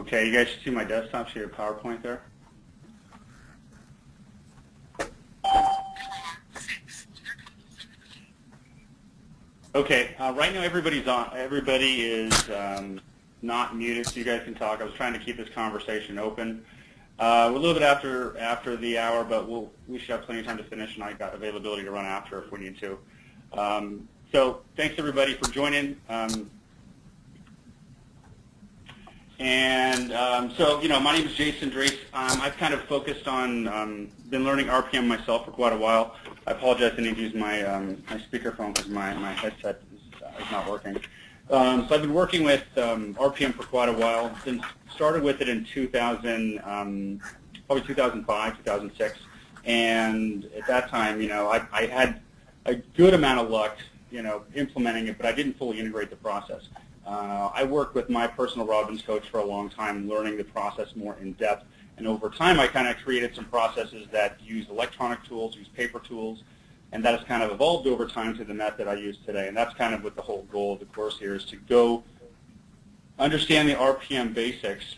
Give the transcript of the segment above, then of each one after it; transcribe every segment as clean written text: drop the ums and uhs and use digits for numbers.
Okay, you guys should see my desktop, see your PowerPoint there. Okay, right now everybody's on. Everybody is not muted, so you guys can talk. I was trying to keep this conversation open. We're a little bit after the hour, but we should have plenty of time to finish, and I got availability to run after if we need to. So thanks everybody for joining. So, you know, my name is Jason Drace. I've kind of focused on, been learning RPM myself for quite a while. I apologize I didn't use my speakerphone because my headset is not working. So I've been working with RPM for quite a while. Started with it in 2000, probably 2005, 2006. And at that time, you know, I had a good amount of luck, you know, implementing it, but I didn't fully integrate the process. I worked with my personal Robbins coach for a long time, learning the process more in depth. And over time, I kind of created some processes that use electronic tools, use paper tools, and that has kind of evolved over time to the method I use today. And that's kind of what the whole goal of the course here is, to go understand the RPM basics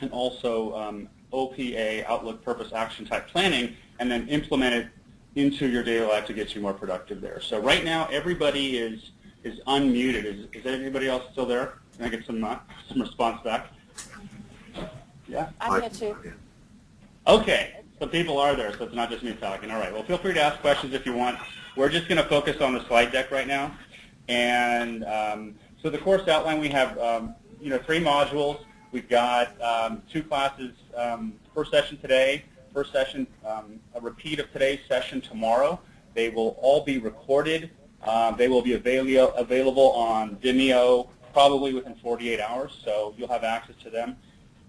and also OPA, Outlook Purpose Action Type Planning, and then implement it into your daily life to get you more productive there. So right now, everybody is unmuted. Is anybody else still there? Can I get some response back? Yeah? I'm here too. Okay, so people are there, so it's not just me talking. All right, well, feel free to ask questions if you want. We're just going to focus on the slide deck right now. And so the course outline, we have you know, 3 modules. We've got 2 classes, first session today, first session, a repeat of today's session tomorrow. They will all be recorded. They will be available on Vimeo probably within 48 hours, so you'll have access to them.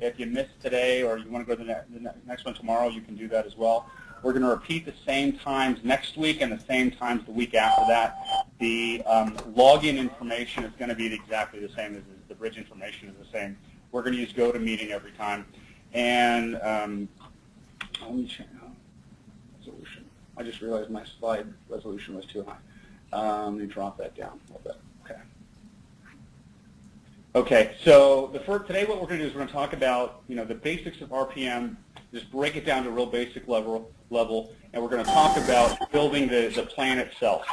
If you missed today or you want to go to the next one tomorrow, you can do that as well. We're going to repeat the same times next week and the same times the week after that. The login information is going to be exactly the same as the bridge information is the same. We're going to use GoToMeeting every time. And let me change resolution. I just realized my slide resolution was too high. Let me drop that down a little bit. Okay. Okay. So today, what we're going to do is we're going to talk about, you know, the basics of RPM. Just break it down to a real basic level, and we're going to talk about building the plan itself.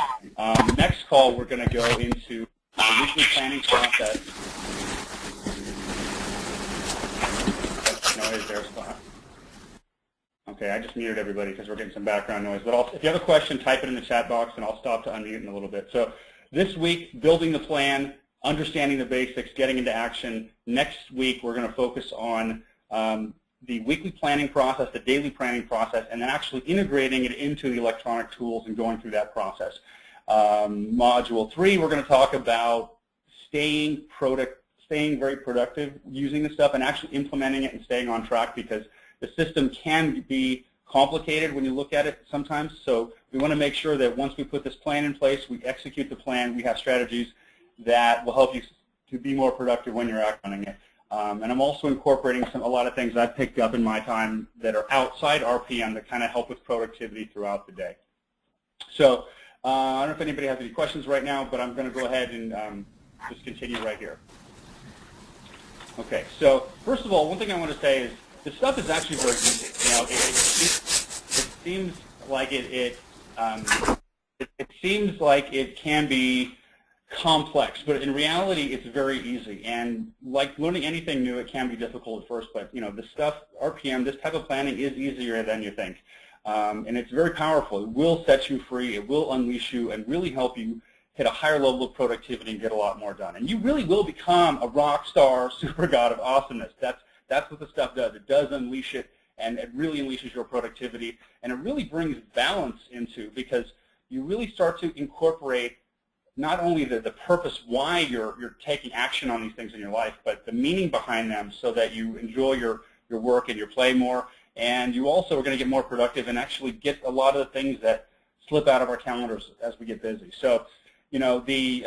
Next call, we're going to go into the weekly planning process. Noise there, Scott. Okay, I just muted everybody because we're getting some background noise. But if you have a question, type it in the chat box, and I'll stop to unmute in a little bit. So this week, building the plan, understanding the basics, getting into action. Next week, we're going to focus on the weekly planning process, the daily planning process, and then actually integrating it into the electronic tools and going through that process. Module 3, we're going to talk about staying very productive using this stuff and actually implementing it and staying on track, because the system can be complicated when you look at it sometimes. So we want to make sure that once we put this plan in place, we execute the plan, we have strategies that will help you to be more productive when you're running it. And I'm also incorporating a lot of things I've picked up in my time that are outside RPM that kind of help with productivity throughout the day. So I don't know if anybody has any questions right now, but I'm going to go ahead and just continue right here. Okay, so first of all, one thing I want to say is the stuff is actually very easy. You know, it seems like it seems like it can be complex, but in reality, it's very easy. And like learning anything new, it can be difficult at first. But you know, the stuff RPM, this type of planning is easier than you think, and it's very powerful. It will set you free. It will unleash you and really help you hit a higher level of productivity and get a lot more done. And you really will become a rock star, super god of awesomeness. That's what the stuff does. It does unleash it, and it really unleashes your productivity, and it really brings balance into, because you really start to incorporate not only the purpose why you're taking action on these things in your life, but the meaning behind them, so that you enjoy your work and your play more, and you also are going to get more productive and actually get a lot of the things that slip out of our calendars as we get busy. So, you know, the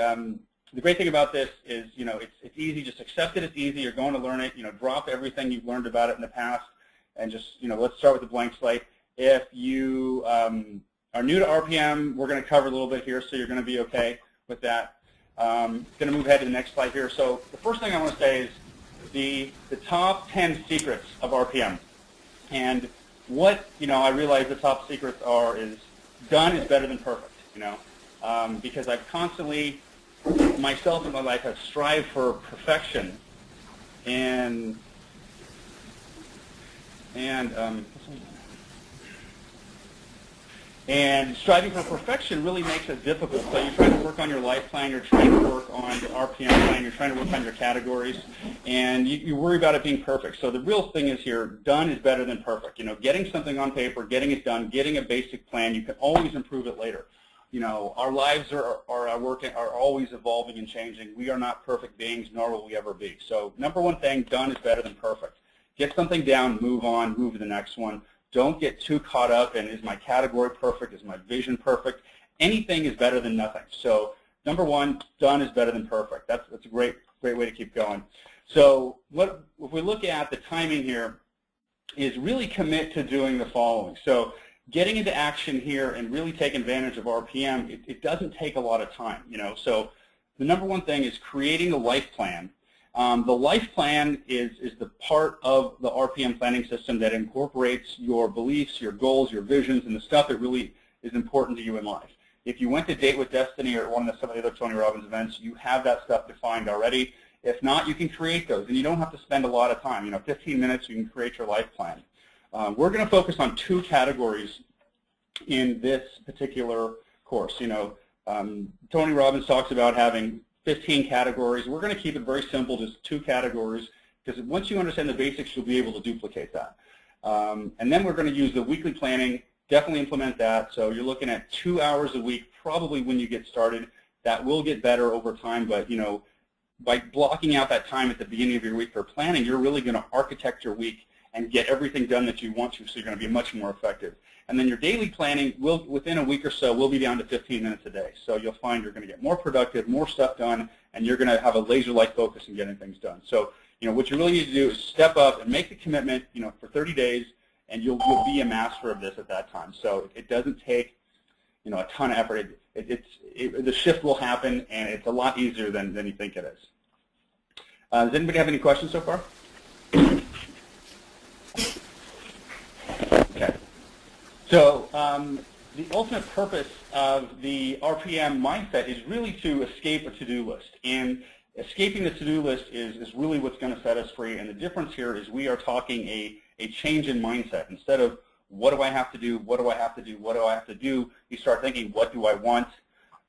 great thing about this is, you know, it's easy. Just accept it. It's easy. You're going to learn it. You know, drop everything you've learned about it in the past, and just, you know, let's start with a blank slate. If you are new to RPM, we're going to cover a little bit here, so you're going to be okay with that. Going to move ahead to the next slide here. So the first thing I want to say is, the top 10 secrets of RPM. And what, I realize the top secrets are is done is better than perfect, because I've constantly, myself in my life, have strived for perfection, and striving for perfection really makes it difficult. So you're trying to work on your life plan, you're trying to work on your RPM plan, you're trying to work on your categories, and you worry about it being perfect. So the real thing is here, done is better than perfect. Getting something on paper, getting it done, getting a basic plan, you can always improve it later. Our lives are always evolving and changing. We are not perfect beings, nor will we ever be. So number one thing, done is better than perfect. Get something down, move on, move to the next one. Don't get too caught up in, is my category perfect, is my vision perfect? Anything is better than nothing. So number one, done is better than perfect. That's a great way to keep going. So if we look at the timing here, is really commit to doing the following. So getting into action here and really take advantage of RPM, it doesn't take a lot of time. So the number one thing is creating a life plan. The life plan is the part of the RPM planning system that incorporates your beliefs, your goals, your visions, and the stuff that really is important to you in life. If you went to Date with Destiny or some of the other Tony Robbins events, you have that stuff defined already. If not, you can create those, and you don't have to spend a lot of time. 15 minutes, you can create your life plan. We're going to focus on 2 categories in this particular course. Tony Robbins talks about having 15 categories. We're going to keep it very simple, just 2 categories, because once you understand the basics, you'll be able to duplicate that. And then we're going to use the weekly planning, definitely implement that. So you're looking at 2 hours a week, probably when you get started. That will get better over time, but by blocking out that time at the beginning of your week for planning, you're really going to architect your week and get everything done that you want to, so you're going to be much more effective. And then your daily planning will, within a week or so, will be down to 15 minutes a day. So you'll find you're going to get more productive, more stuff done, and you're going to have a laser-like focus in getting things done. So what you really need to do is step up and make the commitment for 30 days, and you'll be a master of this at that time. So it doesn't take a ton of effort. The shift will happen, and it's a lot easier than you think it is. Does anybody have any questions so far? Okay. So the ultimate purpose of the RPM mindset is really to escape a to-do list. And escaping the to-do list is really what's going to set us free. And the difference here is we are talking a change in mindset. Instead of what do I have to do, what do I have to do, what do I have to do, you start thinking, what do I want,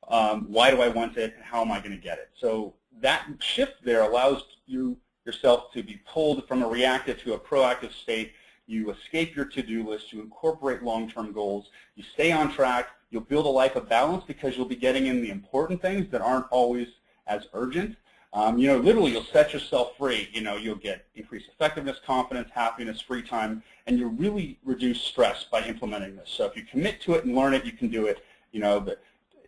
why do I want it, and how am I going to get it? So that shift there allows yourself to be pulled from a reactive to a proactive state. You escape your to-do list, you incorporate long-term goals, you stay on track, you'll build a life of balance because you'll be getting in the important things that aren't always as urgent. Literally you'll set yourself free. You'll get increased effectiveness, confidence, happiness, free time, and you'll really reduce stress by implementing this. So if you commit to it and learn it, you can do it. But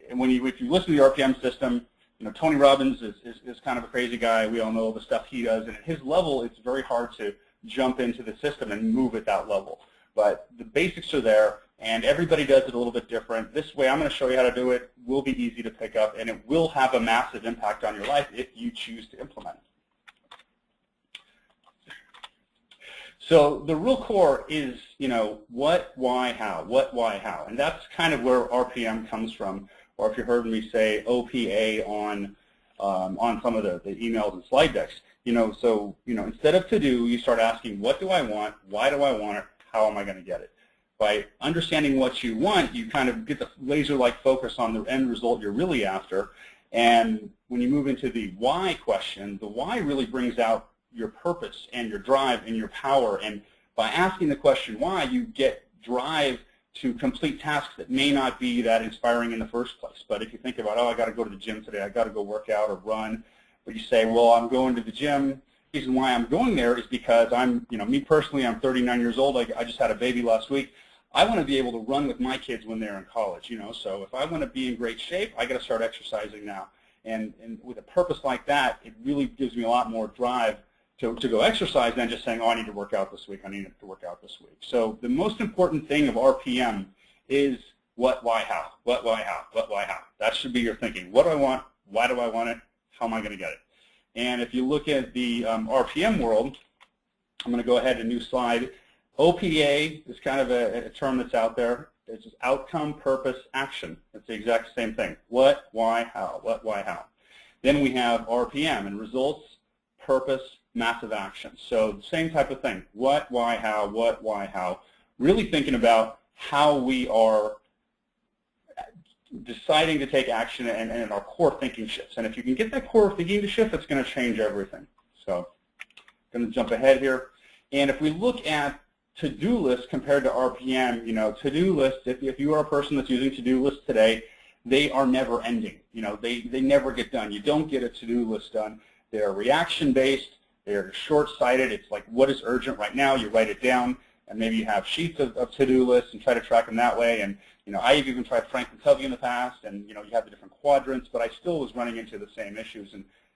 if you listen to the RPM system, Tony Robbins is kind of a crazy guy. We all know the stuff he does, and at his level, it's very hard to jump into the system and move at that level. But the basics are there, and everybody does it a little bit different. This way, I'm going to show you how to do it. It will be easy to pick up, and it will have a massive impact on your life if you choose to implement it. So the real core is, what, why, how, what, why, how. And that's kind of where RPM comes from, or if you heard me say OPA on some of the emails and slide decks. Instead of to do, you start asking, what do I want, why do I want it, how am I going to get it? By understanding what you want, you kind of get the laser-like focus on the end result you're really after. And when you move into the why question, the why really brings out your purpose and your drive and your power. And by asking the question why, you get drive to complete tasks that may not be that inspiring in the first place. But if you think about, oh, I got to go to the gym today, I got to go work out or run, but you say, well, I'm going to the gym. The reason why I'm going there is because me personally, I'm 39 years old. I just had a baby last week. I want to be able to run with my kids when they're in college, So if I want to be in great shape, I got to start exercising now. And with a purpose like that, it really gives me a lot more drive to go exercise than just saying, oh, I need to work out this week. I need to work out this week. So the most important thing of RPM is what, why, how. What, why, how. What, why, how. That should be your thinking. What do I want? Why do I want it? How am I going to get it? And if you look at the RPM world, I'm going to go ahead to a new slide. OPA is kind of a term that's out there. It's just outcome, purpose, action. It's the exact same thing. What, why, how. What, why, how. Then we have RPM and results, purpose, massive action. So same type of thing. What, why, how, what, why, how. Really thinking about how we are deciding to take action and our core thinking shifts. And if you can get that core thinking to shift, it's going to change everything. So I'm going to jump ahead here. And if we look at to-do lists compared to RPM, you know, to-do lists, if you are a person that's using to-do lists today, they are never ending. You know, they never get done. You don't get a to-do list done. They're reaction-based. They're short-sighted. It's like, what is urgent right now? You write it down, and maybe you have sheets of to-do lists and try to track them that way. And you know, I've even tried Franklin-Covey in the past, and you know, you have the different quadrants, but I still was running into the same issues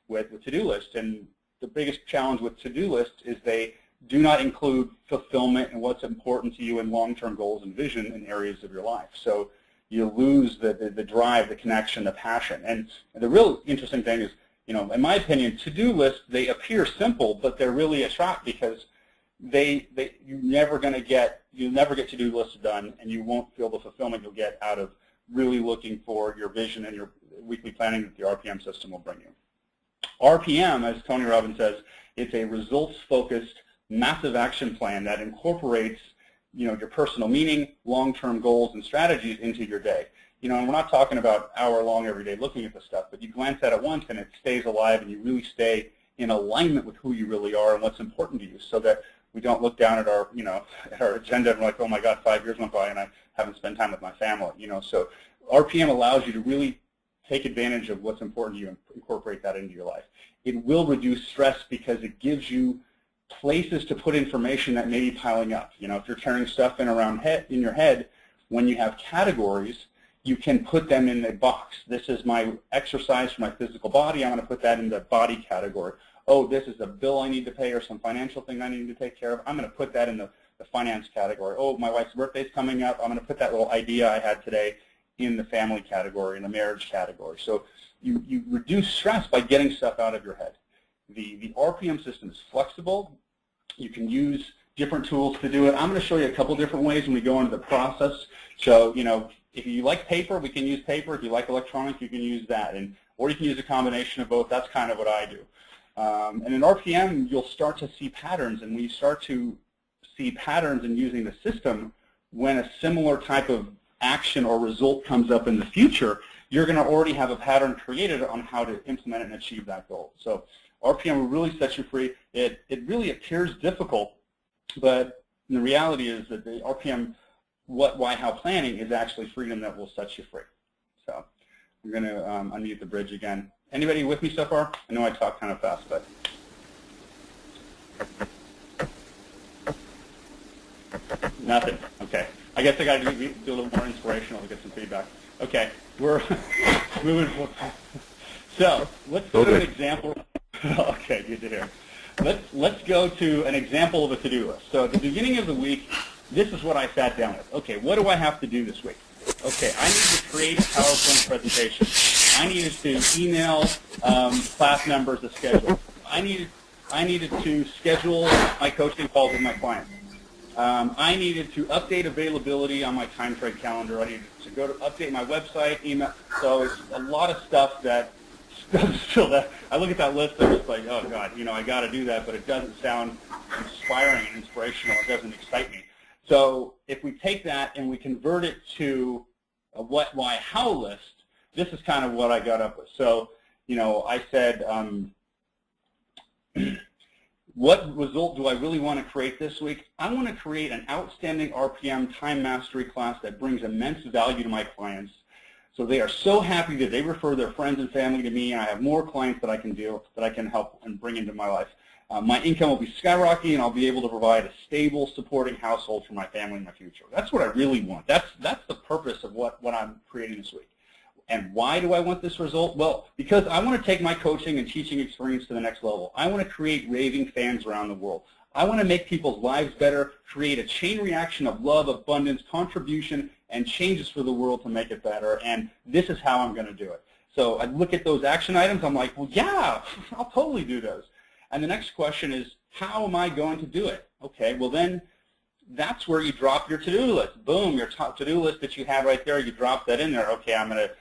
with to-do lists. And the biggest challenge with to-do lists is they do not include fulfillment and what's important to you in long-term goals and vision in areas of your life. So you lose the drive, the connection, the passion. And the real interesting thing is, you know, in my opinion, to-do lists, they appear simple, but they're really a trap because you're never get to-do lists done, and you won't feel the fulfillment you'll get out of really looking for your vision and your weekly planning that the RPM system will bring you. RPM, as Tony Robbins says, it's a results-focused, massive action plan that incorporates, you know, your personal meaning, long-term goals, and strategies into your day. You know, and we're not talking about hour-long every day looking at this stuff, but you glance at it once and it stays alive, and you really stay in alignment with who you really are and what's important to you, so that we don't look down at our, you know, at our agenda and we're like, oh my God, 5 years went by and I haven't spent time with my family. You know, so RPM allows you to really take advantage of what's important to you and incorporate that into your life. It will reduce stress because it gives you places to put information that may be piling up. You know, if you're carrying stuff in your head, when you have categories, you can put them in a box. This is my exercise for my physical body. I'm going to put that in the body category. Oh, this is a bill I need to pay or some financial thing I need to take care of. I'm going to put that in the finance category. Oh, my wife's birthday's coming up. I'm going to put that little idea I had today in the family category, in the marriage category. So you reduce stress by getting stuff out of your head. The RPM system is flexible. You can use different tools to do it. I'm going to show you a couple different ways when we go into the process. So, you know, if you like paper, we can use paper. If you like electronic, you can use that. Or you can use a combination of both. That's kind of what I do. And in RPM, you'll start to see patterns. And when you start to see patterns in using the system, when a similar type of action or result comes up in the future, you're going to already have a pattern created on how to implement it and achieve that goal. So RPM will really set you free. It really appears difficult, but the reality is that the RPM what, why, how planning is actually freedom that will set you free. So I'm going to unmute the bridge again. Anybody with me so far? I know I talk kind of fast, but. Nothing. Okay. I guess I got to do a little more inspirational to get some feedback. Okay. We're moving forward. So let's go to an example. Okay, good to hear. Let's go to an example of a to-do list. So at the beginning of the week, this is what I sat down with. Okay, what do I have to do this week? Okay, I need to create a PowerPoint presentation. I needed to email class members a schedule. I needed to schedule my coaching calls with my clients. I needed to update availability on my time trade calendar. I needed to go to update my website, email. So it's a lot of stuff that still that I look at that list and I'm just like, oh God, you know, I got to do that, but it doesn't sound inspiring and inspirational. It doesn't excite me. So if we take that and we convert it to a what, why, how list, this is kind of what I got up with. So, you know, I said, what result do I really want to create this week? I want to create an outstanding RPM time mastery class that brings immense value to my clients. So they are so happy that they refer their friends and family to me, and I have more clients that I can do, that I can help and bring into my life. My income will be skyrocketing, and I'll be able to provide a stable, supporting household for my family in my future. That's what I really want. That's the purpose of what I'm creating this week. And why do I want this result? Well, because I want to take my coaching and teaching experience to the next level. I want to create raving fans around the world. I want to make people's lives better, create a chain reaction of love, abundance, contribution, and changes for the world to make it better. And this is how I'm going to do it. So I look at those action items, I'm like, well, yeah, I'll totally do those. And the next question is, how am I going to do it? Okay, well then, that's where you drop your to-do list. Boom, your to-do list that you have right there, you drop that in there. Okay, I'm going to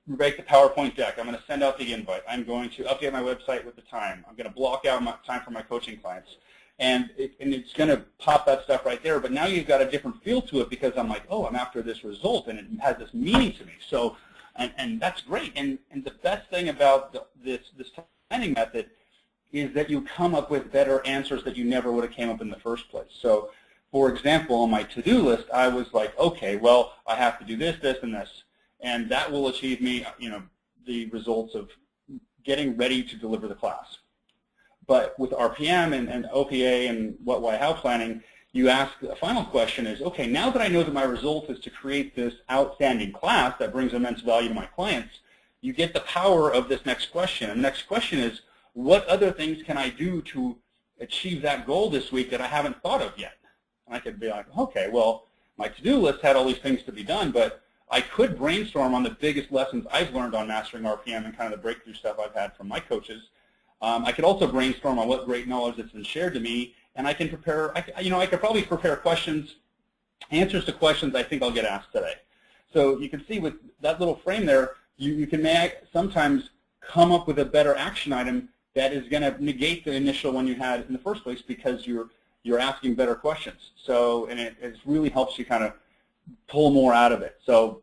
make the PowerPoint deck. I'm going to send out the invite. I'm going to update my website with the time. I'm going to block out my time for my coaching clients. And it's going to pop that stuff right there. But now you've got a different feel to it because I'm like, oh, I'm after this result, and it has this meaning to me. So, and that's great. And the best thing about this planning method is that you come up with better answers that you never would have came up in the first place. So, for example, on my to-do list, I was like, okay, well, I have to do this, this, and this. And that will achieve me, the results of getting ready to deliver the class. But with RPM and OPA and what, why, how planning, you ask the final question is, okay, now that I know that my result is to create this outstanding class that brings immense value to my clients, you get the power of this next question. And the next question is, what other things can I do to achieve that goal this week that I haven't thought of yet? And I could be like, okay, well, my to-do list had all these things to be done, but I could brainstorm on the biggest lessons I've learned on mastering RPM and kind of the breakthrough stuff I've had from my coaches. I could also brainstorm on what great knowledge that's been shared to me, and I can prepare, I could probably prepare questions, answers to questions I think I'll get asked today. So you can see with that little frame there, you can sometimes come up with a better action item that is going to negate the initial one you had in the first place because you're asking better questions. So, and it really helps you kind of pull more out of it. So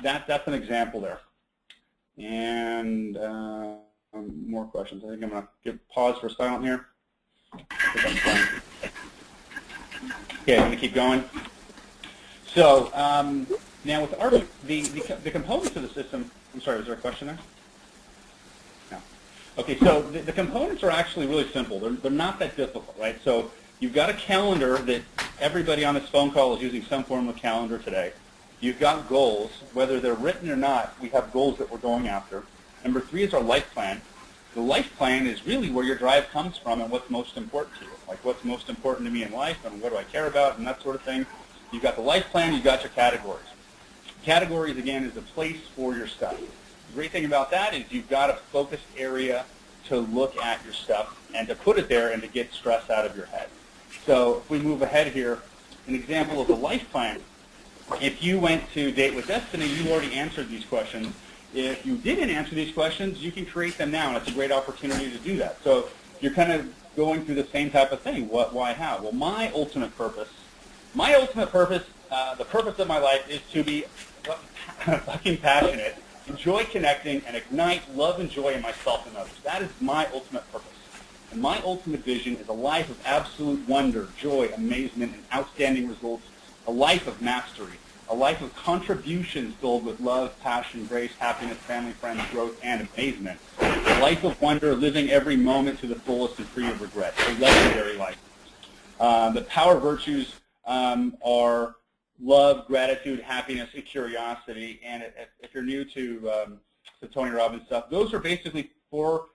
that's an example there. And more questions. I think I'm going to give pause for silent here. Okay, I'm going to keep going. So now with the components of the system, I'm sorry, was there a question there? No. Okay, so the components are actually really simple. They're not that difficult, right? So you've got a calendar that everybody on this phone call is using some form of calendar today. You've got goals. Whether they're written or not, we have goals that we're going after. Number 3 is our life plan. The life plan is really where your drive comes from and what's most important to you. Like what's most important to me in life and what do I care about and that sort of thing. You've got the life plan, you've got your categories. Categories, again, is a place for your stuff. The great thing about that is you've got a focused area to look at your stuff and to put it there and to get stress out of your head. So if we move ahead here, an example of the life plan, if you went to Date with Destiny, you already answered these questions. If you didn't answer these questions, you can create them now, and it's a great opportunity to do that. So you're kind of going through the same type of thing. What, why, how? Well, my ultimate purpose, the purpose of my life is to be fucking passionate, enjoy connecting, and ignite love and joy in myself and others. That is my ultimate purpose. And my ultimate vision is a life of absolute wonder, joy, amazement, and outstanding results, a life of mastery, a life of contributions filled with love, passion, grace, happiness, family, friends, growth, and amazement. A life of wonder, living every moment to the fullest and free of regret. A legendary life. The power virtues are love, gratitude, happiness, and curiosity. And if you're new to Tony Robbins stuff, those are basically four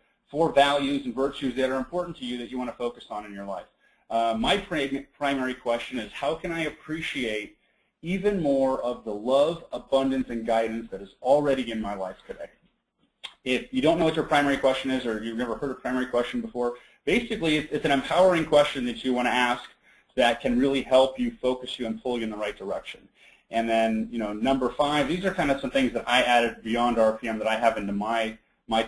values and virtues that are important to you that you want to focus on in your life. My primary question is, how can I appreciate even more of the love, abundance, and guidance that is already in my life today? If you don't know what your primary question is, or you've never heard a primary question before, basically it's an empowering question that you want to ask that can really help you, focus you, and pull you in the right direction. And then, number 5, these are kind of some things that I added beyond RPM that I have into my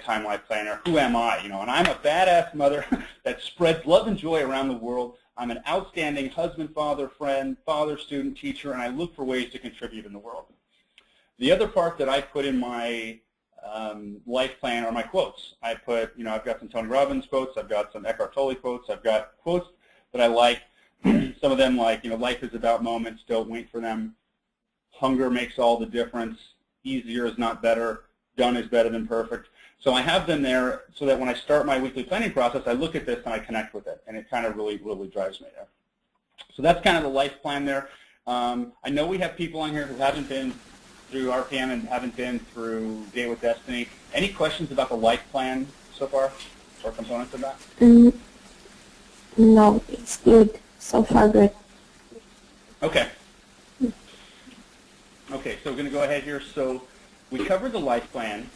time life planner. Who am I? And I'm a badass mother that spreads love and joy around the world. I'm an outstanding husband, father, friend, father, student, teacher, and I look for ways to contribute in the world. The other part that I put in my life plan are my quotes. I put, I've got some Tony Robbins quotes, I've got some Eckhart Tolle quotes, I've got quotes that I like. Some of them like, life is about moments, don't wait for them. Hunger makes all the difference. Easier is not better. Done is better than perfect. So I have them there so that when I start my weekly planning process, I look at this and I connect with it, and it kind of really drives me there. So that's kind of the life plan there. I know we have people on here who haven't been through RPM and haven't been through Date with Destiny. Any questions about the life plan so far, or components of that? No, it's good. So far good. Okay. Okay, so we're going to go ahead here. So we covered the life plan.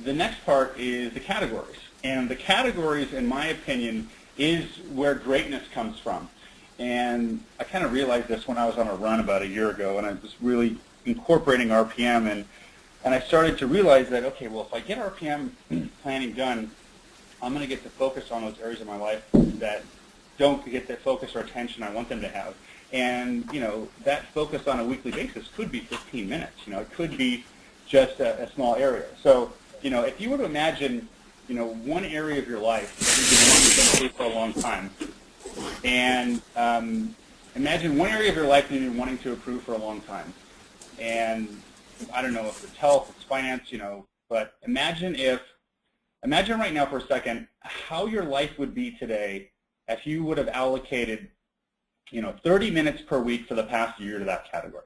the next part is the categories. And the categories, in my opinion, is where greatness comes from. And I kind of realized this when I was on a run about a year ago, and I was really incorporating RPM, and I started to realize that, okay, well, if I get RPM planning done, I'm going to get to focus on those areas of my life that don't get the focus or attention I want them to have. And, you know, that focus on a weekly basis could be 15 minutes. You know, it could be just a small area. So, you know, if you were to imagine, you know, one area of your life that you've been wanting to do for a long time, and imagine one area of your life that you've been wanting to improve for a long time. And I don't know if it's health, it's finance, you know, but imagine right now for a second how your life would be today if you would have allocated, you know, 30 minutes per week for the past year to that category.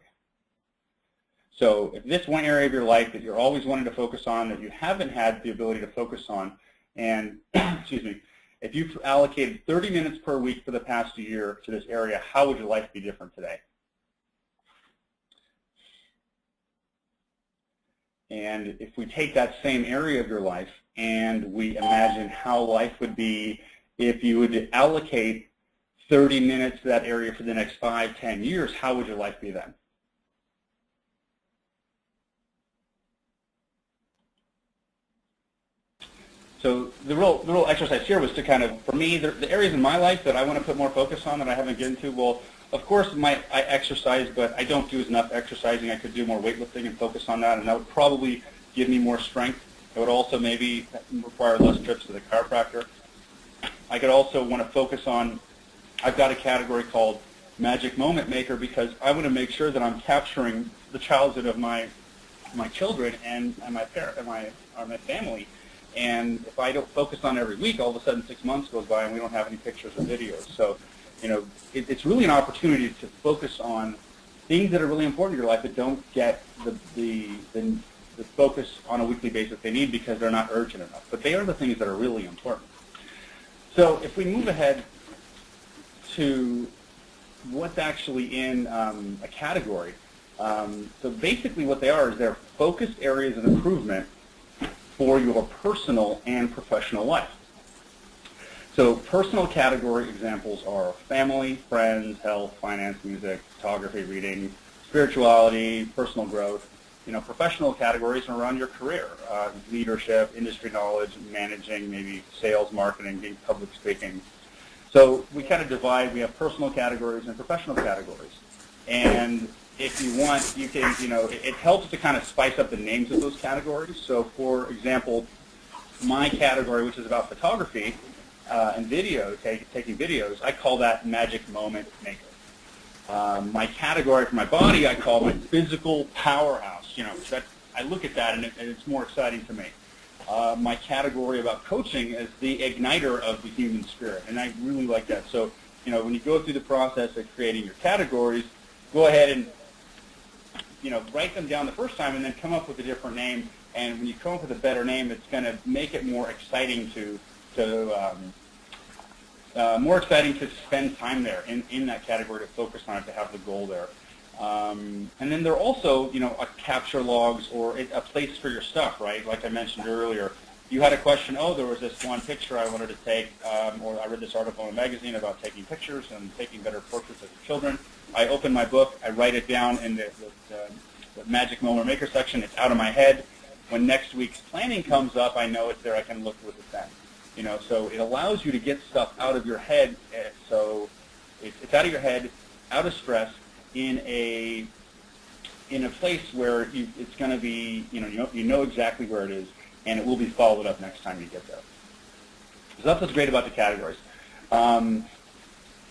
So if this one area of your life that you're always wanting to focus on, that you haven't had the ability to focus on, and excuse me, if you've allocated 30 minutes per week for the past year to this area, how would your life be different today? And if we take that same area of your life and we imagine how life would be if you would allocate 30 minutes to that area for the next 5, 10 years, how would your life be then? So the real exercise here was to kind of, for me, the areas in my life that I want to put more focus on that I haven't gotten to, well, of course, I exercise, but I don't do enough exercising. I could do more weightlifting and focus on that, and that would probably give me more strength. It would also maybe require less trips to the chiropractor. I could also want to focus on, I've got a category called Magic Moment Maker because I want to make sure that I'm capturing the childhood of my children and my parent and my family. And if I don't focus on it every week, all of a sudden 6 months goes by and we don't have any pictures or videos. So, you know, it's really an opportunity to focus on things that are really important in your life that don't get the focus on a weekly basis they need because they're not urgent enough. But they are the things that are really important. So if we move ahead to what's actually in a category, so basically what they are is they're focused areas of improvement for your personal and professional life. So personal category examples are family, friends, health, finance, music, photography, reading, spirituality, personal growth. You know, professional categories are around your career, leadership, industry knowledge, managing, maybe sales, marketing, being public speaking. So we kind of divide, we have personal categories and professional categories. And if you want, you can, you know, it helps to kind of spice up the names of those categories. So for example, my category, which is about photography and video, taking videos, I call that Magic Moment Maker. My category for my body, I call my physical powerhouse. You know, I look at that and it's more exciting to me. My category about coaching is the igniter of the human spirit, and I really like that. So, you know, when you go through the process of creating your categories, go ahead and, you know, write them down the first time and then come up with a different name. And when you come up with a better name, it's going to make it more exciting to spend time there in that category, to focus on it, to have the goal there. And then there are also, you know, a capture logs or a place for your stuff, right? Like I mentioned earlier, you had a question, oh, there was this one picture I wanted to take, or I read this article in a magazine about taking pictures and taking better portraits of your children. I open my book, I write it down in the Magic Moment Maker section. It's out of my head. When next week's planning comes up, I know it's there. I can look with it then. You know, so it allows you to get stuff out of your head. So it's out of your head, out of stress, in a place where it's going to be, you know exactly where it is, and it will be followed up next time you get there. So that's what's great about the categories.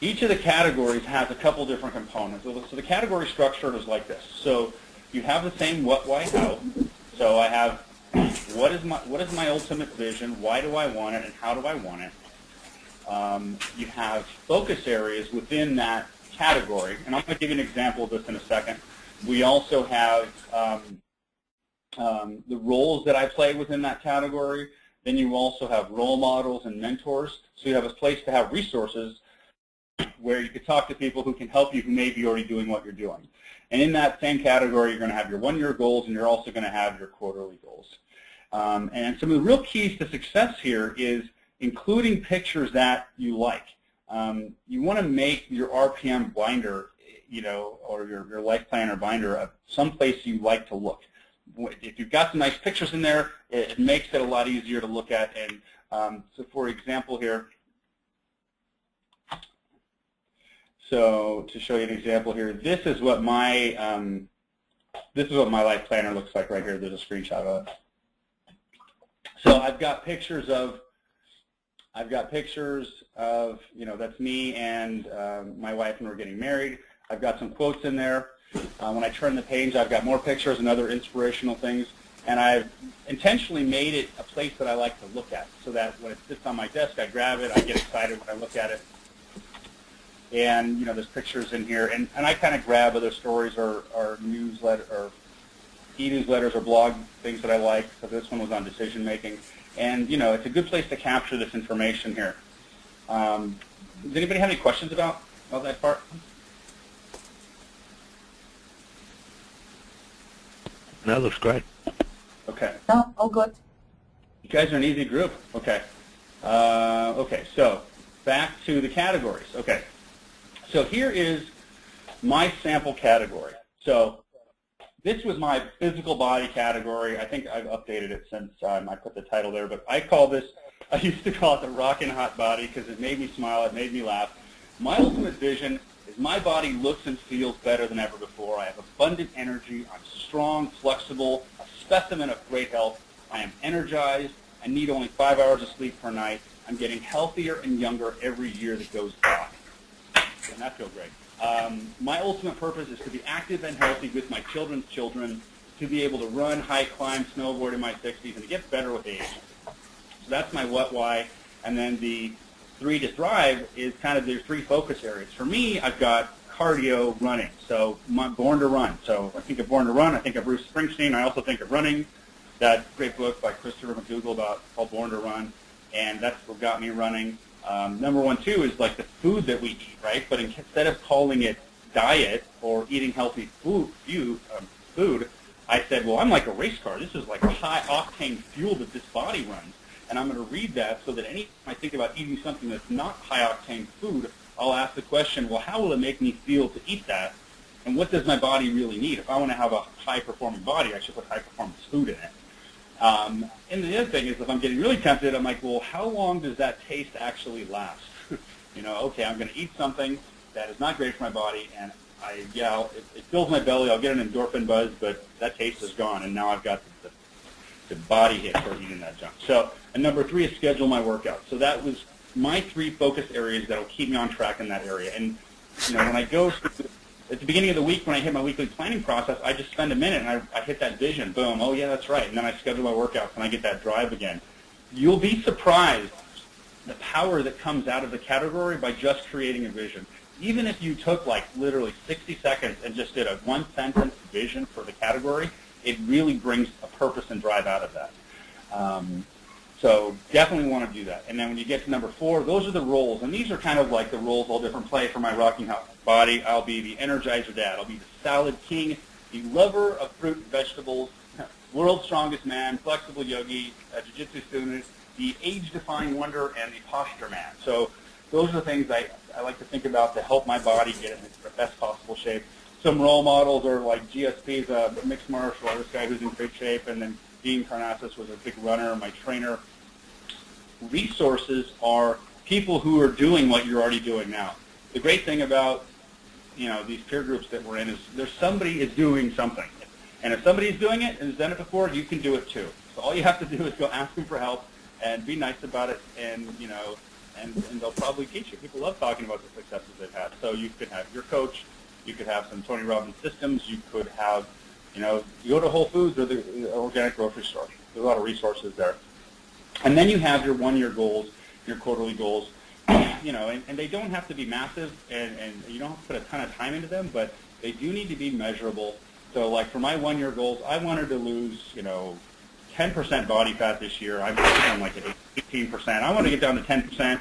Each of the categories has a couple different components. So the category structure is like this. So you have the same what, why, how. So I have what is my ultimate vision, why do I want it, and how do I want it. You have focus areas within that category, and I'm going to give you an example of this in a second. We also have the roles that I play within that category. Then you also have role models and mentors. So you have a place to have resources where you could talk to people who can help you, who may be already doing what you're doing. And in that same category, you're going to have your one-year goals, and you're also going to have your quarterly goals. And some of the real keys to success here is including pictures that you like. You want to make your RPM binder, or your life planner binder, someplace you like to look. If you've got some nice pictures in there, it makes it a lot easier to look at. And so, for example, here. So to show you an example here, this is what my life planner looks like right here. There's a screenshot of it. So I've got pictures of, that's me and my wife when we're getting married. I've got some quotes in there. When I turn the page, I've got more pictures and other inspirational things. And I've intentionally made it a place that I like to look at, so that when it sits on my desk, I grab it, I get excited when I look at it. And there's pictures in here, and I kind of grab other stories or newsletter or e-newsletters or blog things that I like. So this one was on decision making, and it's a good place to capture this information here. Does anybody have any questions about that part? That looks great. Okay. No, all good. You guys are an easy group. Okay. Okay. So back to the categories. Okay. So here is my sample category. So this was my physical body category. I think I've updated it since I put the title there, but I used to call it the rockin' hot body because it made me smile, it made me laugh. My ultimate vision is my body looks and feels better than ever before. I have abundant energy, I'm strong, flexible, a specimen of great health. I am energized, I need only 5 hours of sleep per night. I'm getting healthier and younger every year that goes by. And that feels great. My ultimate purpose is to be active and healthy with my children's children, to be able to run, hike, climb, snowboard in my 60s, and to get better with age. So that's my what, why, and then the 3 to thrive is kind of there's 3 focus areas. For me, I've got cardio, running. So Born to Run. So I think of Born to Run. I think of Bruce Springsteen. I also think of running. That great book by Christopher McDougall called Born to Run, and that's what got me running. Number 1, too, is like the food that we eat, right? But instead of calling it diet or eating healthy food, I said, well, I'm like a race car. This is like high-octane fuel that this body runs. And I'm going to read that so that anytime I think about eating something that's not high-octane food, I'll ask the question, well, how will it make me feel to eat that? And what does my body really need? If I want to have a high-performing body, I should put high-performance food in it. And the other thing is, if I'm getting really tempted, I'm like, well, how long does that taste actually last? Okay, I'm going to eat something that is not great for my body, and it fills my belly. I'll get an endorphin buzz, but that taste is gone, and now I've got the body hit for eating that junk. So, and number 3 is schedule my workout. So that was my 3 focus areas that will keep me on track in that area. And when I go through at the beginning of the week, when I hit my weekly planning process, I just spend a minute and I hit that vision. Boom. Oh, yeah, that's right. And then I schedule my workouts and I get that drive again. You'll be surprised the power that comes out of the category by just creating a vision. Even if you took like literally 60 seconds and just did a 1-sentence vision for the category, it really brings a purpose and drive out of that. So definitely want to do that. And then when you get to number 4, those are the roles. And these are kind of like the roles all different play for my rocking hot body. I'll be the Energizer Dad. I'll be the Salad King, the lover of fruit and vegetables, world's strongest man, flexible yogi, a jiu-jitsu student, the age-defying wonder, and the posture man. So those are the things I like to think about to help my body get in the best possible shape. Some role models are like GSP's a mixed martial artist guy who's in great shape, and then Dean Karnassus was a big runner, my trainer. Resources are people who are doing what you're already doing now. The great thing about these peer groups that we're in is there's somebody is doing something. And if somebody is doing it and has done it before, you can do it too. So all you have to do is go ask them for help and be nice about it, and and they'll probably teach you. People love talking about the successes they've had. So you could have your coach, you could have some Tony Robbins systems, you could have, you go to Whole Foods or the organic grocery store. There's a lot of resources there. And then you have your 1-year goals, your quarterly goals, and they don't have to be massive, and you don't have to put a ton of time into them, but they do need to be measurable. So like for my 1-year goals, I wanted to lose, 10% body fat this year. I'm like at 18%. I want to get down to 10%,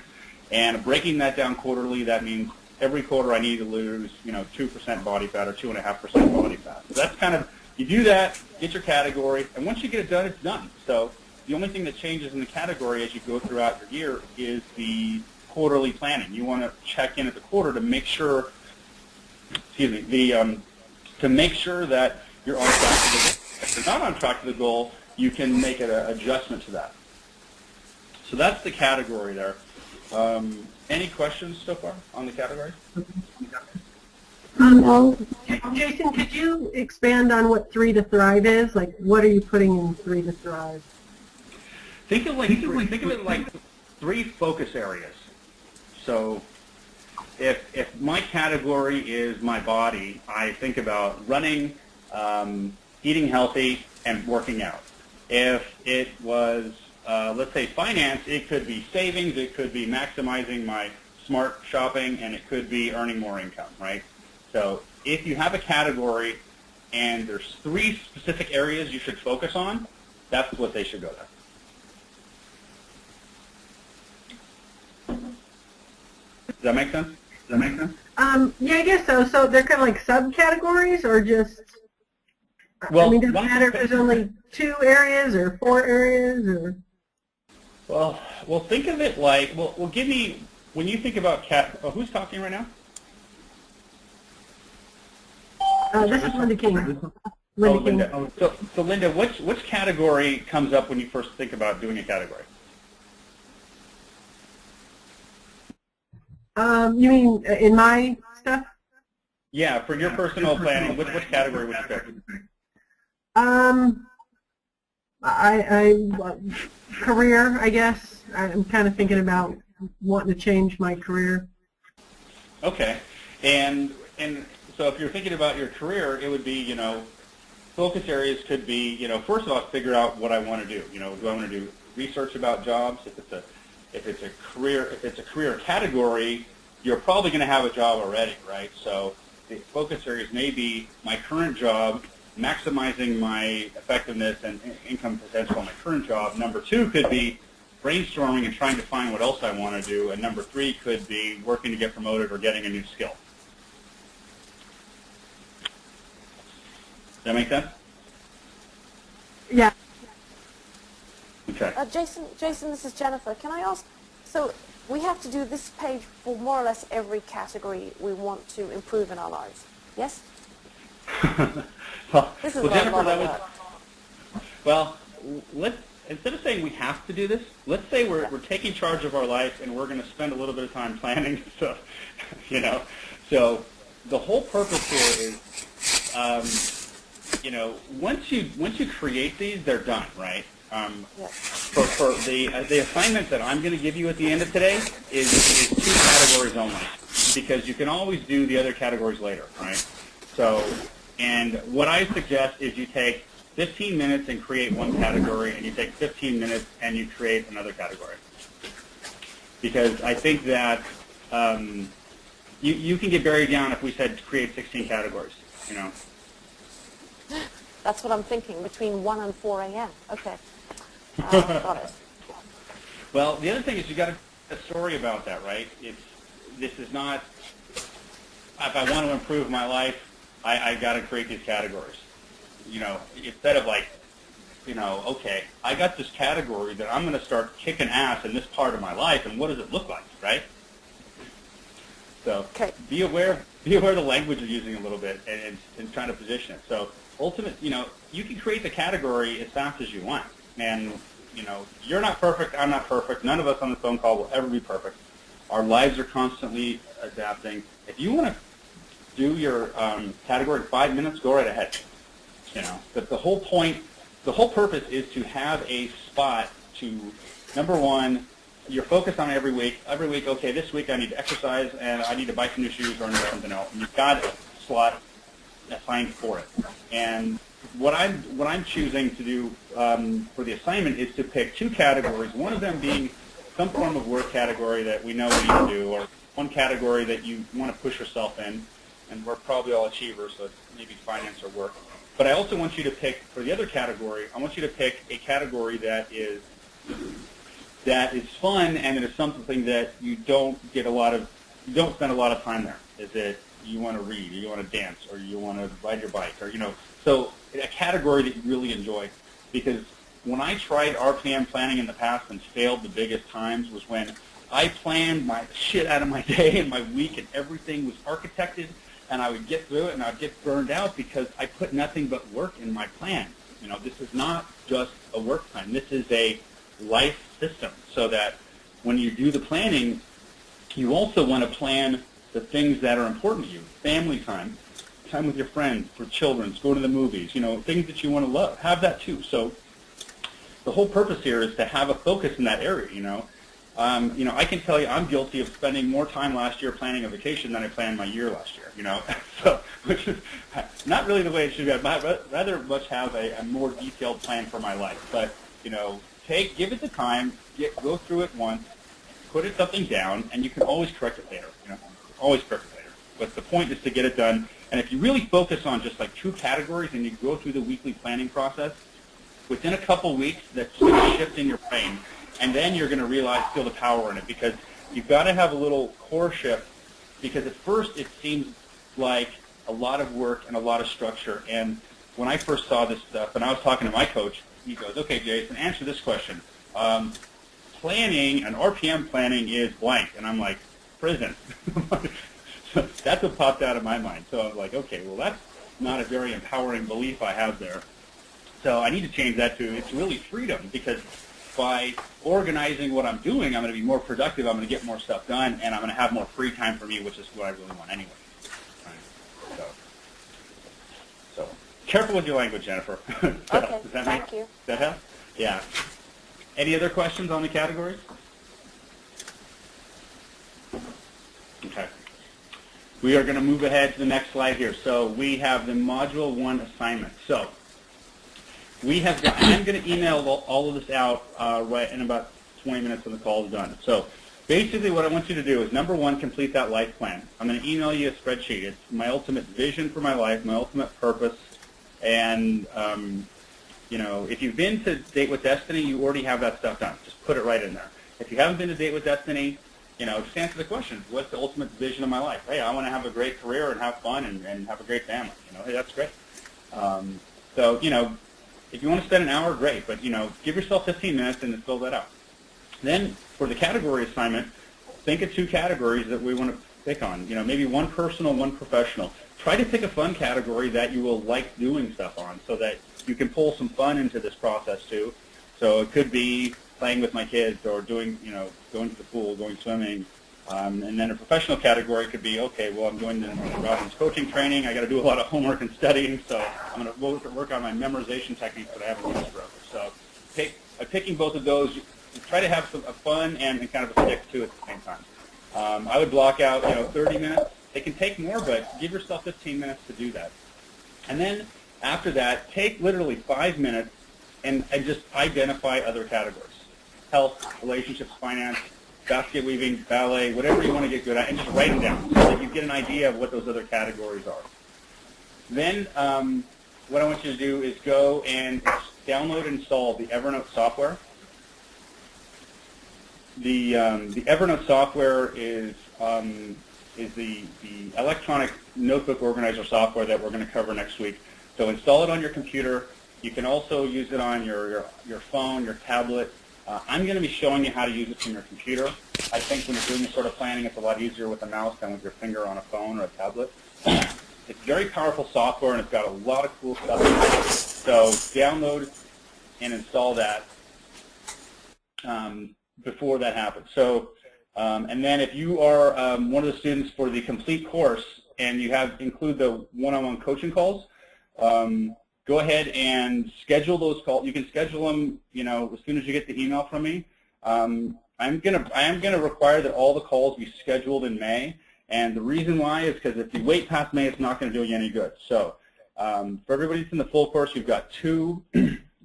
and breaking that down quarterly, that means every quarter I need to lose, 2% body fat or 2.5% body fat. So that's kind of, you do that, get your category, and once you get it done, it's done. So The only thing that changes in the category as you go throughout your year is the quarterly planning. You want to check in at the quarter to make sure, to make sure that you're on track to the goal. If you're not on track to the goal, you can make an adjustment to that. So that's the category there. Any questions so far on the categories? No. Jason, could you expand on what 3 to Thrive is? Like, what are you putting in 3 to Thrive? Think of it like 3 focus areas. So if my category is my body, I think about running, eating healthy, and working out. If it was, let's say, finance, it could be savings, it could be maximizing my smart shopping, and it could be earning more income, right? So if you have a category and there's 3 specific areas you should focus on, that's what they should go there. Does that make sense? Yeah, I guess so. So they're kind of like subcategories, or just, Well, I mean, does it matter if there's only 2 areas or 4 areas, or? Well, think of it like, well, give me, when you think about who's talking right now? This is Linda King. Linda. So Linda, which category comes up when you first think about doing a category? You mean in my stuff? Yeah, for your personal planning, which category would you pick? Career, I guess. I'm kind of thinking about wanting to change my career. Okay, and so if you're thinking about your career, it would be, focus areas could be, first of all, figure out what I want to do. Do I want to do research about jobs? If it's a career category, you're probably going to have a job already, right? So the focus areas may be my current job, maximizing my effectiveness and income potential in my current job. Number 2 could be brainstorming and trying to find what else I want to do. And number 3 could be working to get promoted or getting a new skill. Does that make sense? Yeah. Okay. Jason, this is Jennifer. Can I ask, so we have to do this page for more or less every category we want to improve in our lives, yes? This is Jennifer, instead of saying we have to do this, let's say we're taking charge of our life and we're going to spend a little bit of time planning stuff, So the whole purpose here is, once you create these, they're done, right? Yes. For the assignment that I'm going to give you at the end of today is 2 categories only, because you can always do the other categories later, right? So, and what I suggest is you take 15 minutes and create one category, and you take 15 minutes and you create another category. Because I think that you can get buried down if we said create 16 categories, That's what I'm thinking, between 1 and 4 a.m. Okay. Got it. Well, the other thing is you got a story about that, right? This is not, if I want to improve my life, I got to create these categories. Instead of like, okay, I got this category that I'm going to start kicking ass in this part of my life, and what does it look like, right? So be aware of the language you're using a little bit and trying to position it. So ultimately, you can create the category as fast as you want. And, you're not perfect, I'm not perfect. None of us on the phone call will ever be perfect. Our lives are constantly adapting. If you want to do your category in 5 minutes, go right ahead. But the whole purpose is to have a spot to, number 1, you're focused on every week. Every week, okay, this week I need to exercise and I need to buy some new shoes or something else. And you've got a slot assigned for it. And what I'm choosing to do for the assignment is to pick 2 categories. One of them being some form of work category that we know we need to do, or one category that you want to push yourself in. And we're probably all achievers, so it's maybe finance or work. But I also want you to pick, for the other category, I want you to pick a category that is fun and that is something that you don't spend a lot of time there. Is it you want to read, or you want to dance, or you want to ride your bike, or so a category that you really enjoy, because when I tried RPM planning in the past and failed the biggest times was when I planned my shit out of my day and my week and everything was architected, and I would get through it and I'd get burned out because I put nothing but work in my plan. You know, this is not just a work plan. This is a life system, so that when you do the planning, you also want to plan the things that are important to you. Family time, time with your friends, for children, go to the movies, you know, things that you want to love. Have that too. So the whole purpose here is to have a focus in that area, you know. I can tell you I'm guilty of spending more time last year planning a vacation than I planned my year last year, you know. So, which is not really the way it should be. I'd rather much have a more detailed plan for my life. But, you know, give it the time, go through it once, put something down, and you can always correct it later, you know. Always correct it later. But the point is to get it done. And if you really focus on just like 2 categories and you go through the weekly planning process, within a couple weeks, that's going to shift in your brain. And then you're going to feel the power in it, because you've got to have a little core shift, because at first it seems like a lot of work and a lot of structure. And when I first saw this stuff, and I was talking to my coach, he goes, okay, Jason, answer this question. Planning, and RPM planning is blank. And I'm like, prison. So that's what popped out of my mind. So I was like, okay, well, that's not a very empowering belief I have there. So I need to change that to it's really freedom, because by organizing what I'm doing, I'm going to be more productive, I'm going to get more stuff done, and I'm going to have more free time for me, which is what I really want anyway. Right. So careful with your language, Jennifer. Okay, thank you. Does that help? Yeah. Any other questions on the categories? Okay. We are going to move ahead to the next slide here. So we have the Module 1 assignment. So I'm going to email all of this out right in about 20 minutes when the call is done. So basically what I want you to do is, number 1, complete that life plan. I'm going to email you a spreadsheet. It's my ultimate vision for my life, my ultimate purpose. And, if you've been to Date with Destiny, you already have that stuff done. Just put it right in there. If you haven't been to Date with Destiny, just answer the question, what's the ultimate vision of my life? Hey, I want to have a great career and have fun and have a great family. Hey, that's great. If you want to spend an hour, great, but, give yourself 15 minutes and fill that out. Then, for the category assignment, think of 2 categories that we want to pick on. Maybe one personal, one professional. Try to pick a fun category that you will like doing stuff on, so that you can pull some fun into this process, too. So it could be playing with my kids, or doing, going to the pool, going swimming. And then a professional category could be, okay, well, I'm doing the Robin's coaching training. I got to do a lot of homework and studying, so I'm going to work on my memorization techniques that I haven't used forever. So picking both of those, try to have some fun and kind of a stick to it at the same time. I would block out, 30 minutes. It can take more, but give yourself 15 minutes to do that. And then after that, take literally 5 minutes and just identify other categories: health, relationships, finance, basket weaving, ballet, whatever you want to get good at, and just write them down so that you get an idea of what those other categories are. Then what I want you to do is go and download and install the Evernote software. The Evernote software is the electronic notebook organizer software that we're going to cover next week. So install it on your computer. You can also use it on your phone, your tablet. I'm going to be showing you how to use it from your computer. I think when you're doing this sort of planning, it's a lot easier with a mouse than with your finger on a phone or a tablet. It's very powerful software, and it's got a lot of cool stuff in it. So download and install that before that happens. So, and then if you are one of the students for the complete course and you include the one-on-one coaching calls, go ahead and schedule those calls. You can schedule them, as soon as you get the email from me. I am gonna require that all the calls be scheduled in May, and the reason why is because if you wait past May, it's not going to do you any good. So, for everybody that's in the full course, you've got 2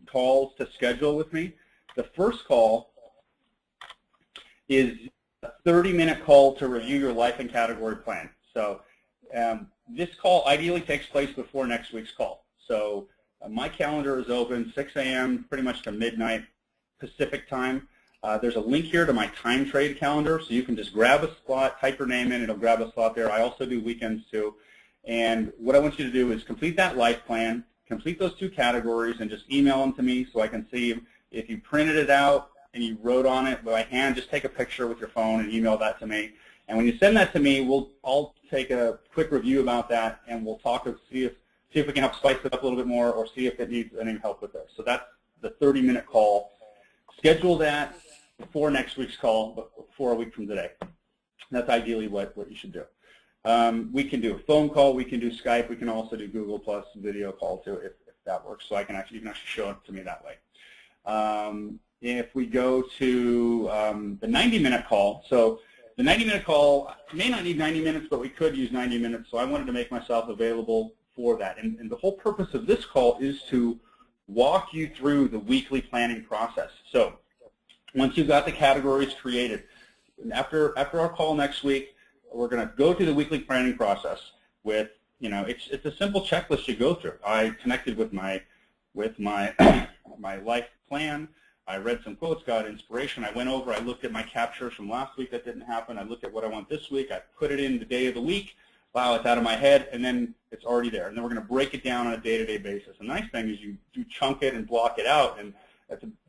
calls to schedule with me. The first call is a 30-minute call to review your life and category plan. So, this call ideally takes place before next week's call. So my calendar is open 6 a.m. pretty much to midnight Pacific time. There's a link here to my time trade calendar, so you can just grab a spot, type your name in, it'll grab a slot there. I also do weekends too. And what I want you to do is complete that life plan, complete those 2 categories and just email them to me so I can see if you printed it out and you wrote on it by hand. Just take a picture with your phone and email that to me. And when you send that to me, I'll take a quick review about that, and we'll talk and see if we can help spice it up a little bit more, or see if it needs any help with this. So that's the 30-minute call. Schedule that before next week's call, before a week from today. That's ideally what you should do. We can do a phone call. We can do Skype. We can also do Google Plus video call too, if that works. So you can actually show it to me that way. If we go to the 90-minute call, so the 90-minute call may not need 90 minutes, but we could use 90 minutes. So I wanted to make myself available for that. And the whole purpose of this call is to walk you through the weekly planning process. So once you've got the categories created, after our call next week, we're going to go through the weekly planning process with, it's a simple checklist you go through. I connected with my my life plan. I read some quotes, got inspiration. I went over, I looked at my captures from last week that didn't happen. I looked at what I want this week. I put it in the day of the week. Wow, it's out of my head, and then it's already there. And then we're going to break it down on a day-to-day basis. The nice thing is you do chunk it and block it out, and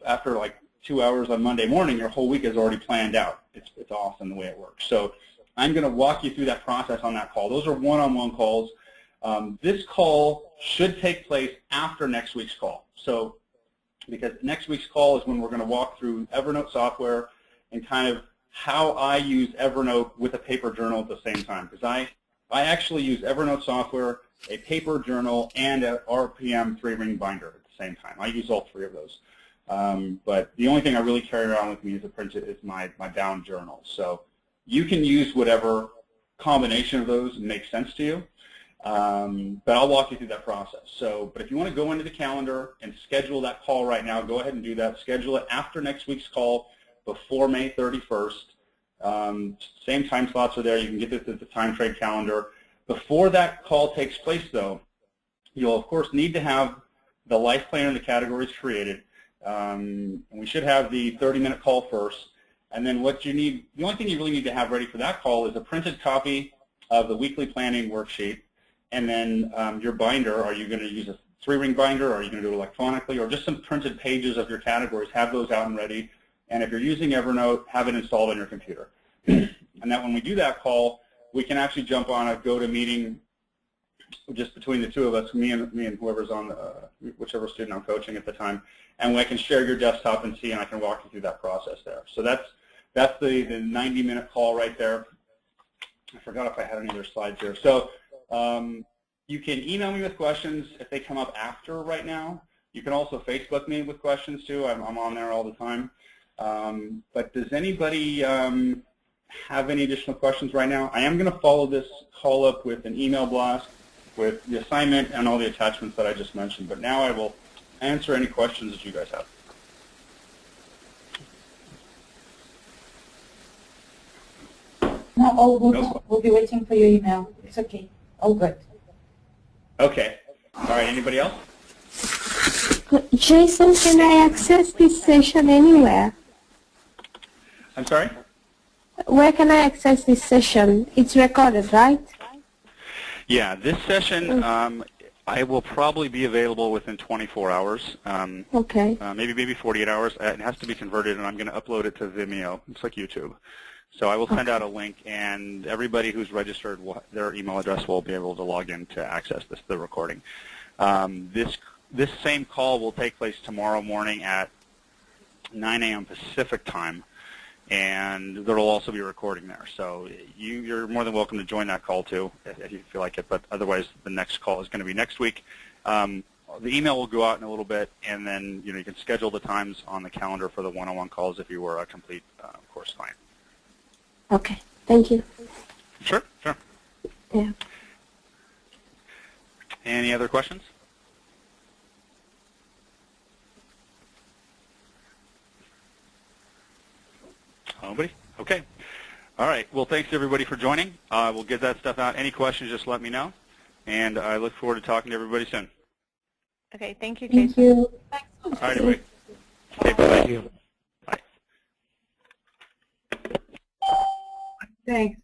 after like 2 hours on Monday morning, your whole week is already planned out. It's awesome the way it works. So I'm going to walk you through that process on that call. Those are one-on-one calls. This call should take place after next week's call. So because next week's call is when we're going to walk through Evernote software and kind of how I use Evernote with a paper journal at the same time. Because I actually use Evernote software, a paper journal, and a RPM 3-ring binder at the same time. I use all 3 of those. But the only thing I really carry around with me is my bound journal. So you can use whatever combination of those makes sense to you. But I'll walk you through that process. So, but if you want to go into the calendar and schedule that call right now, go ahead and do that. Schedule it after next week's call, before May 31st. Same time slots are there. You can get this at the time trade calendar. Before that call takes place, though, you'll of course need to have the life plan and the categories created. And we should have the 30-minute call first. And then what you need, the only thing you really need to have ready for that call is a printed copy of the weekly planning worksheet. And then your binder, are you going to use a 3-ring binder, or are you going to do it electronically, or just some printed pages of your categories? Have those out and ready. And if you're using Evernote, have it installed on your computer. And that when we do that call, we can actually jump on a go-to-meeting just between the 2 of us, me and whoever's on, whichever student I'm coaching at the time, and I can share your desktop and see, and I can walk you through that process there. So that's the 90-minute call right there. I forgot if I had any other slides here. So you can email me with questions if they come up after right now. You can also Facebook me with questions too. I'm on there all the time. But does anybody have any additional questions right now? I am going to follow this call up with an email blast with the assignment and all the attachments that I just mentioned. But now I will answer any questions that you guys have. No, all good. No. We'll be waiting for your email. It's okay. All good. Okay. All right. Anybody else? Jason, can I access this session anywhere? I'm sorry? Where can I access this session? It's recorded, right? Yeah, this session, I will probably be available within 24 hours. Okay. Maybe 48 hours. It has to be converted, and I'm going to upload it to Vimeo. It's like YouTube. So I will send out a link, and everybody who's registered, their email address will be able to log in to access the recording. This same call will take place tomorrow morning at 9 a.m. Pacific time, and there will also be a recording there. So you're more than welcome to join that call too if you feel like it, but otherwise the next call is going to be next week. The email will go out in a little bit, and then you can schedule the times on the calendar for the one-on-one calls if you were a complete course client. Okay. Thank you. Sure. Yeah. Any other questions? Nobody? Okay. All right. Well, thanks everybody for joining. We'll get that stuff out. Any questions, just let me know. And I look forward to talking to everybody soon. Okay, thank you, Jason. Thank you. All right, everybody. Okay, bye-bye. Bye. Thanks.